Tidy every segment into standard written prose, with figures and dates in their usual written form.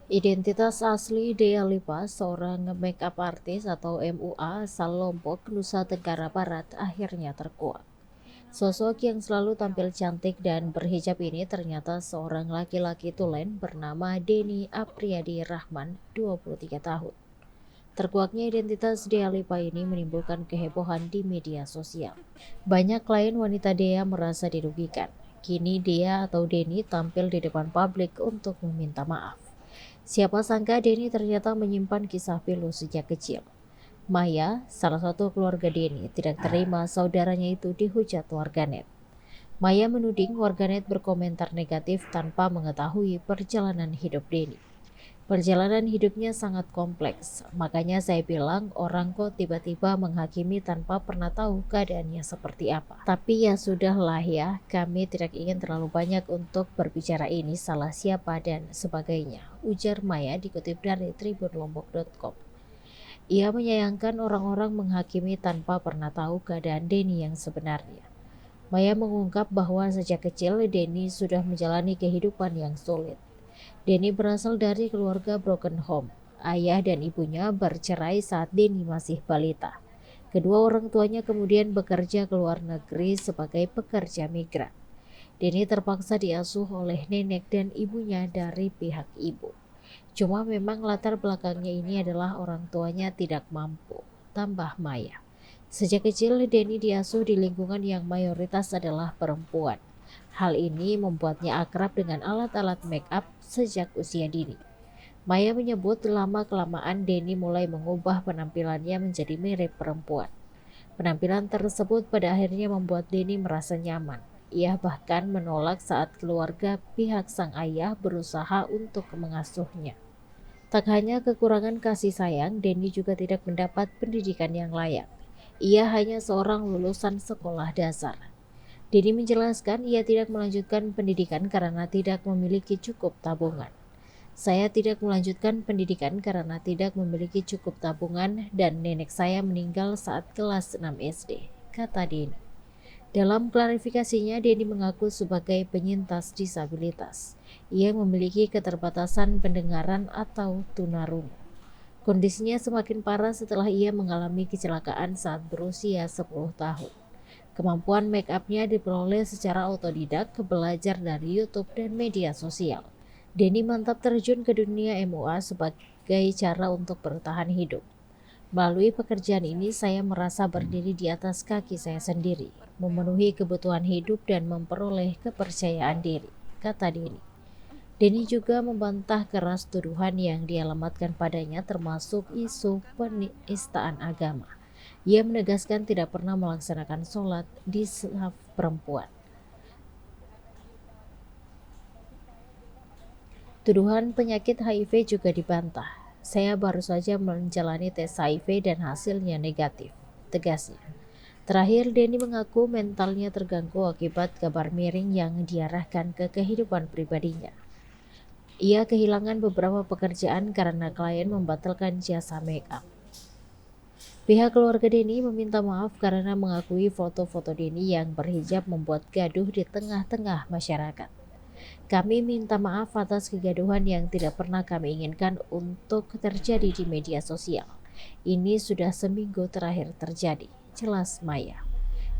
Identitas asli Dea Lipa, seorang makeup artist atau MUA asal Lombok, Nusa Tenggara Barat, akhirnya terkuak. Sosok yang selalu tampil cantik dan berhijab ini ternyata seorang laki-laki tulen bernama Denny Apriyadi Rahman, 23 tahun. Terkuaknya identitas Dea Lipa ini menimbulkan kehebohan di media sosial. Banyak klien wanita Dea merasa dirugikan. Kini Dea atau Denny tampil di depan publik untuk meminta maaf. Siapa sangka Denny ternyata menyimpan kisah pilu sejak kecil. Maya, salah satu keluarga Denny, tidak terima saudaranya itu dihujat warganet. Maya menuding warganet berkomentar negatif tanpa mengetahui perjalanan hidup Denny. Perjalanan hidupnya sangat kompleks, makanya saya bilang orang kok tiba-tiba menghakimi tanpa pernah tahu keadaannya seperti apa. Tapi ya sudahlah ya, kami tidak ingin terlalu banyak untuk berbicara ini salah siapa dan sebagainya, ujar Maya dikutip dari tribunlombok.com. Ia menyayangkan orang-orang menghakimi tanpa pernah tahu keadaan Denny yang sebenarnya. Maya mengungkap bahwa sejak kecil Denny sudah menjalani kehidupan yang sulit. Denny berasal dari keluarga broken home. Ayah dan ibunya bercerai saat Denny masih balita. Kedua orang tuanya kemudian bekerja ke luar negeri sebagai pekerja migran. Denny terpaksa diasuh oleh nenek dan ibunya dari pihak ibu. Cuma memang latar belakangnya ini adalah orang tuanya tidak mampu, tambah Maya. Sejak kecil Denny diasuh di lingkungan yang mayoritas adalah perempuan. Hal ini membuatnya akrab dengan alat-alat make up sejak usia dini. Maya menyebut lama-kelamaan Denny mulai mengubah penampilannya menjadi mirip perempuan. Penampilan tersebut pada akhirnya membuat Denny merasa nyaman. Ia bahkan menolak saat keluarga pihak sang ayah berusaha untuk mengasuhnya. Tak hanya kekurangan kasih sayang, Denny juga tidak mendapat pendidikan yang layak. Ia hanya seorang lulusan sekolah dasar. Denny menjelaskan ia tidak melanjutkan pendidikan karena tidak memiliki cukup tabungan. Saya tidak melanjutkan pendidikan karena tidak memiliki cukup tabungan dan nenek saya meninggal saat kelas 6 SD, kata Denny. Dalam klarifikasinya, Denny mengaku sebagai penyintas disabilitas. Ia memiliki keterbatasan pendengaran atau tunarungu. Kondisinya semakin parah setelah ia mengalami kecelakaan saat berusia 10 tahun. Kemampuan make up-nya diperoleh secara otodidak, belajar dari YouTube dan media sosial. Denny mantap terjun ke dunia MUA sebagai cara untuk bertahan hidup. Melalui pekerjaan ini saya merasa berdiri di atas kaki saya sendiri, memenuhi kebutuhan hidup dan memperoleh kepercayaan diri, kata Denny. Denny juga membantah keras tuduhan yang dialamatkan padanya termasuk isu penistaan agama. Ia menegaskan tidak pernah melaksanakan sholat di saf perempuan. Tuduhan penyakit HIV juga dibantah. Saya baru saja menjalani tes HIV dan hasilnya negatif, tegasnya. Terakhir, Denny mengaku mentalnya terganggu akibat kabar miring yang diarahkan ke kehidupan pribadinya. Ia kehilangan beberapa pekerjaan karena klien membatalkan jasa make up. Pihak keluarga Denny meminta maaf karena mengakui foto-foto Denny yang berhijab membuat gaduh di tengah-tengah masyarakat. Kami minta maaf atas kegaduhan yang tidak pernah kami inginkan untuk terjadi di media sosial. Ini sudah seminggu terakhir terjadi, jelas Maya.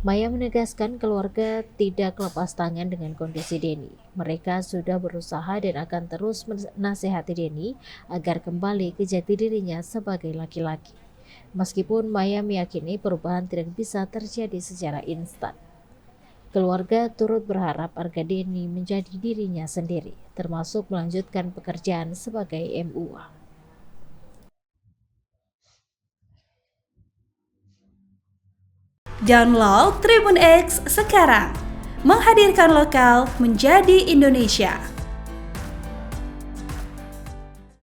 Maya menegaskan keluarga tidak lepas tangan dengan kondisi Denny. Mereka sudah berusaha dan akan terus menasehati Denny agar kembali ke jati dirinya sebagai laki-laki. Meskipun Maya meyakini perubahan tidak bisa terjadi secara instan. Keluarga turut berharap agar Denny menjadi dirinya sendiri, termasuk melanjutkan pekerjaan sebagai MUA. Download Tribun X sekarang, menghadirkan lokal menjadi Indonesia.